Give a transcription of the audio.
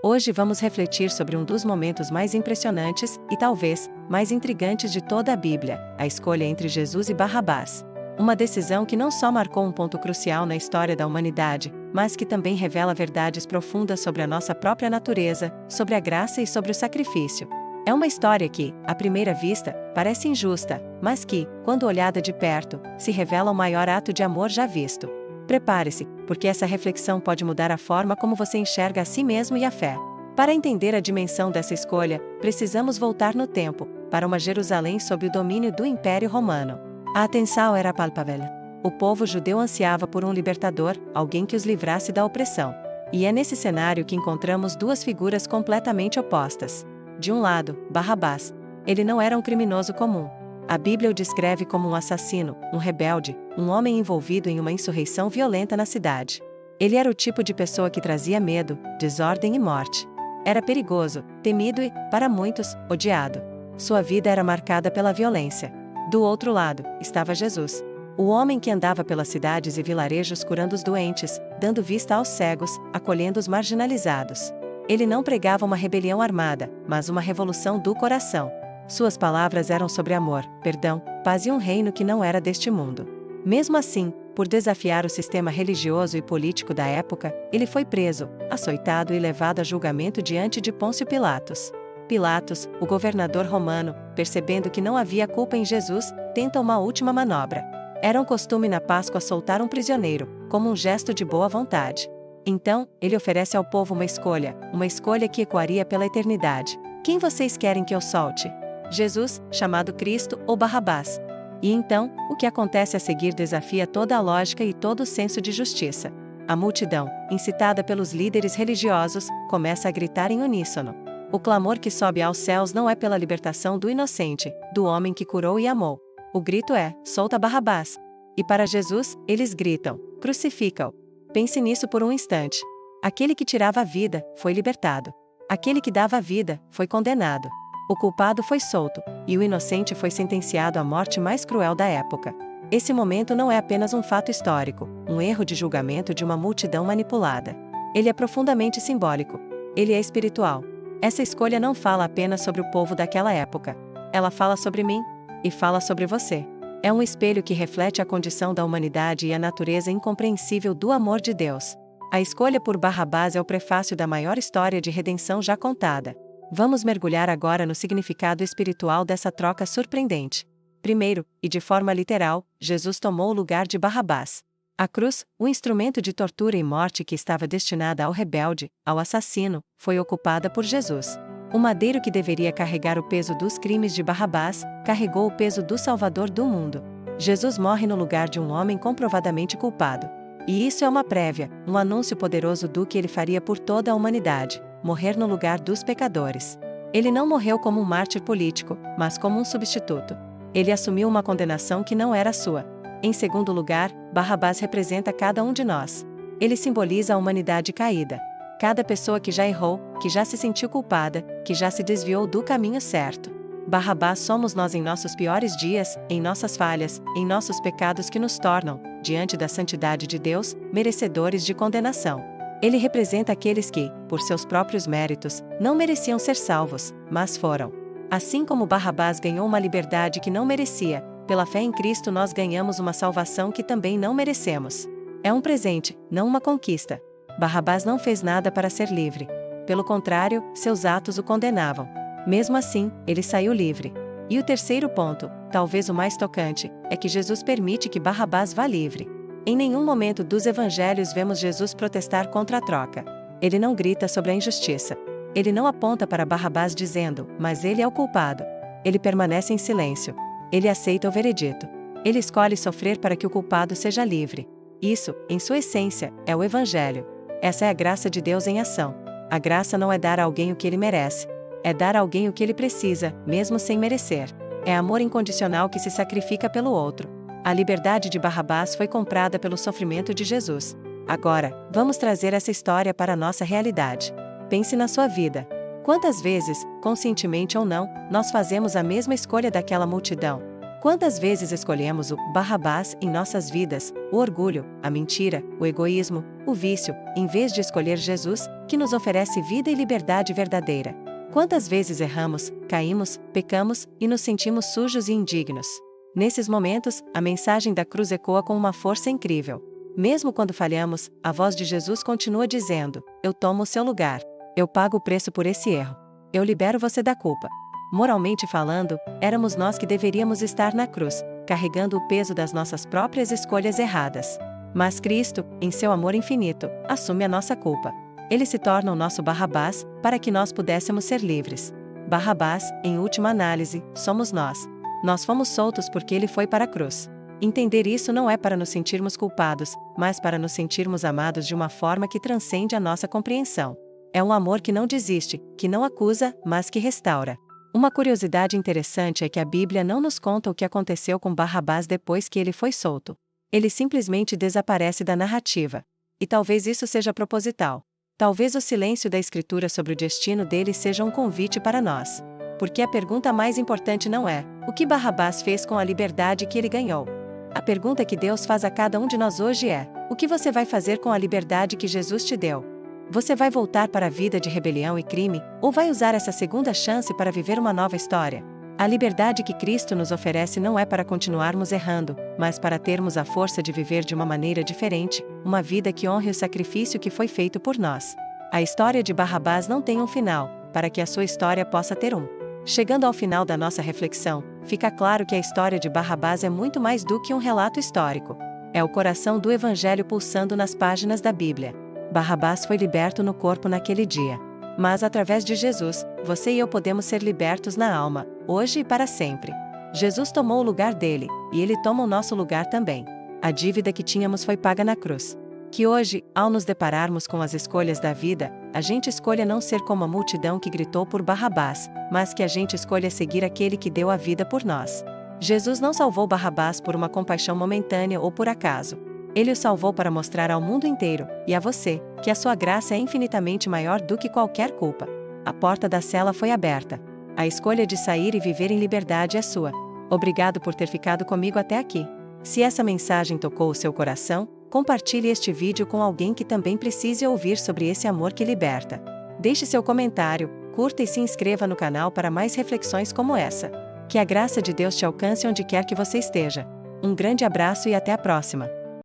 Hoje vamos refletir sobre um dos momentos mais impressionantes, e talvez, mais intrigantes de toda a Bíblia, a escolha entre Jesus e Barrabás. Uma decisão que não só marcou um ponto crucial na história da humanidade, mas que também revela verdades profundas sobre a nossa própria natureza, sobre a graça e sobre o sacrifício. É uma história que, à primeira vista, parece injusta, mas que, quando olhada de perto, se revela o maior ato de amor já visto. Prepare-se, porque essa reflexão pode mudar a forma como você enxerga a si mesmo e a fé. Para entender a dimensão dessa escolha, precisamos voltar no tempo, para uma Jerusalém sob o domínio do Império Romano. A atenção era palpável. O povo judeu ansiava por um libertador, alguém que os livrasse da opressão. E é nesse cenário que encontramos duas figuras completamente opostas. De um lado, Barrabás. Ele não era um criminoso comum. A Bíblia o descreve como um assassino, um rebelde, um homem envolvido em uma insurreição violenta na cidade. Ele era o tipo de pessoa que trazia medo, desordem e morte. Era perigoso, temido e, para muitos, odiado. Sua vida era marcada pela violência. Do outro lado, estava Jesus. O homem que andava pelas cidades e vilarejos curando os doentes, dando vista aos cegos, acolhendo os marginalizados. Ele não pregava uma rebelião armada, mas uma revolução do coração. Suas palavras eram sobre amor, perdão, paz e um reino que não era deste mundo. Mesmo assim, por desafiar o sistema religioso e político da época, ele foi preso, açoitado e levado a julgamento diante de Pôncio Pilatos. Pilatos, o governador romano, percebendo que não havia culpa em Jesus, tenta uma última manobra. Era um costume na Páscoa soltar um prisioneiro, como um gesto de boa vontade. Então, ele oferece ao povo uma escolha que ecoaria pela eternidade. Quem vocês querem que eu solte? Jesus, chamado Cristo, ou Barrabás? E então, o que acontece a seguir desafia toda a lógica e todo o senso de justiça. A multidão, incitada pelos líderes religiosos, começa a gritar em uníssono. O clamor que sobe aos céus não é pela libertação do inocente, do homem que curou e amou. O grito é: solta Barrabás. E para Jesus, eles gritam: crucifica-o. Pense nisso por um instante. Aquele que tirava a vida, foi libertado. Aquele que dava a vida, foi condenado. O culpado foi solto, e o inocente foi sentenciado à morte mais cruel da época. Esse momento não é apenas um fato histórico, um erro de julgamento de uma multidão manipulada. Ele é profundamente simbólico. Ele é espiritual. Essa escolha não fala apenas sobre o povo daquela época. Ela fala sobre mim, e fala sobre você. É um espelho que reflete a condição da humanidade e a natureza incompreensível do amor de Deus. A escolha por Barrabás é o prefácio da maior história de redenção já contada. Vamos mergulhar agora no significado espiritual dessa troca surpreendente. Primeiro, e de forma literal, Jesus tomou o lugar de Barrabás. A cruz, o instrumento de tortura e morte que estava destinada ao rebelde, ao assassino, foi ocupada por Jesus. O madeiro que deveria carregar o peso dos crimes de Barrabás, carregou o peso do Salvador do mundo. Jesus morre no lugar de um homem comprovadamente culpado. E isso é uma prévia, um anúncio poderoso do que ele faria por toda a humanidade: morrer no lugar dos pecadores. Ele não morreu como um mártir político, mas como um substituto. Ele assumiu uma condenação que não era sua. Em segundo lugar, Barrabás representa cada um de nós. Ele simboliza a humanidade caída. Cada pessoa que já errou, que já se sentiu culpada, que já se desviou do caminho certo. Barrabás somos nós em nossos piores dias, em nossas falhas, em nossos pecados que nos tornam, diante da santidade de Deus, merecedores de condenação. Ele representa aqueles que, por seus próprios méritos, não mereciam ser salvos, mas foram. Assim como Barrabás ganhou uma liberdade que não merecia, pela fé em Cristo nós ganhamos uma salvação que também não merecemos. É um presente, não uma conquista. Barrabás não fez nada para ser livre. Pelo contrário, seus atos o condenavam. Mesmo assim, ele saiu livre. E o terceiro ponto, talvez o mais tocante, é que Jesus permite que Barrabás vá livre. Em nenhum momento dos evangelhos vemos Jesus protestar contra a troca. Ele não grita sobre a injustiça. Ele não aponta para Barrabás dizendo: mas ele é o culpado. Ele permanece em silêncio. Ele aceita o veredito. Ele escolhe sofrer para que o culpado seja livre. Isso, em sua essência, é o evangelho. Essa é a graça de Deus em ação. A graça não é dar a alguém o que ele merece. É dar a alguém o que ele precisa, mesmo sem merecer. É amor incondicional que se sacrifica pelo outro. A liberdade de Barrabás foi comprada pelo sofrimento de Jesus. Agora, vamos trazer essa história para a nossa realidade. Pense na sua vida. Quantas vezes, conscientemente ou não, nós fazemos a mesma escolha daquela multidão? Quantas vezes escolhemos o Barrabás em nossas vidas, o orgulho, a mentira, o egoísmo, o vício, em vez de escolher Jesus, que nos oferece vida e liberdade verdadeira? Quantas vezes erramos, caímos, pecamos e nos sentimos sujos e indignos? Nesses momentos, a mensagem da cruz ecoa com uma força incrível. Mesmo quando falhamos, a voz de Jesus continua dizendo: eu tomo o seu lugar. Eu pago o preço por esse erro. Eu libero você da culpa. Moralmente falando, éramos nós que deveríamos estar na cruz, carregando o peso das nossas próprias escolhas erradas. Mas Cristo, em seu amor infinito, assume a nossa culpa. Ele se torna o nosso Barrabás, para que nós pudéssemos ser livres. Barrabás, em última análise, somos nós. Nós fomos soltos porque ele foi para a cruz. Entender isso não é para nos sentirmos culpados, mas para nos sentirmos amados de uma forma que transcende a nossa compreensão. É um amor que não desiste, que não acusa, mas que restaura. Uma curiosidade interessante é que a Bíblia não nos conta o que aconteceu com Barrabás depois que ele foi solto. Ele simplesmente desaparece da narrativa. E talvez isso seja proposital. Talvez o silêncio da Escritura sobre o destino dele seja um convite para nós. Porque a pergunta mais importante não é: o que Barrabás fez com a liberdade que ele ganhou? A pergunta que Deus faz a cada um de nós hoje é: o que você vai fazer com a liberdade que Jesus te deu? Você vai voltar para a vida de rebelião e crime, ou vai usar essa segunda chance para viver uma nova história? A liberdade que Cristo nos oferece não é para continuarmos errando, mas para termos a força de viver de uma maneira diferente, uma vida que honre o sacrifício que foi feito por nós. A história de Barrabás não tem um final, para que a sua história possa ter um. Chegando ao final da nossa reflexão, fica claro que a história de Barrabás é muito mais do que um relato histórico. É o coração do Evangelho pulsando nas páginas da Bíblia. Barrabás foi liberto no corpo naquele dia. Mas através de Jesus, você e eu podemos ser libertos na alma, hoje e para sempre. Jesus tomou o lugar dele, e ele toma o nosso lugar também. A dívida que tínhamos foi paga na cruz. Que hoje, ao nos depararmos com as escolhas da vida, a gente escolha não ser como a multidão que gritou por Barrabás, mas que a gente escolha seguir aquele que deu a vida por nós. Jesus não salvou Barrabás por uma compaixão momentânea ou por acaso. Ele o salvou para mostrar ao mundo inteiro, e a você, que a sua graça é infinitamente maior do que qualquer culpa. A porta da cela foi aberta. A escolha de sair e viver em liberdade é sua. Obrigado por ter ficado comigo até aqui. Se essa mensagem tocou o seu coração, compartilhe este vídeo com alguém que também precise ouvir sobre esse amor que liberta. Deixe seu comentário, curta e se inscreva no canal para mais reflexões como essa. Que a graça de Deus te alcance onde quer que você esteja. Um grande abraço e até a próxima!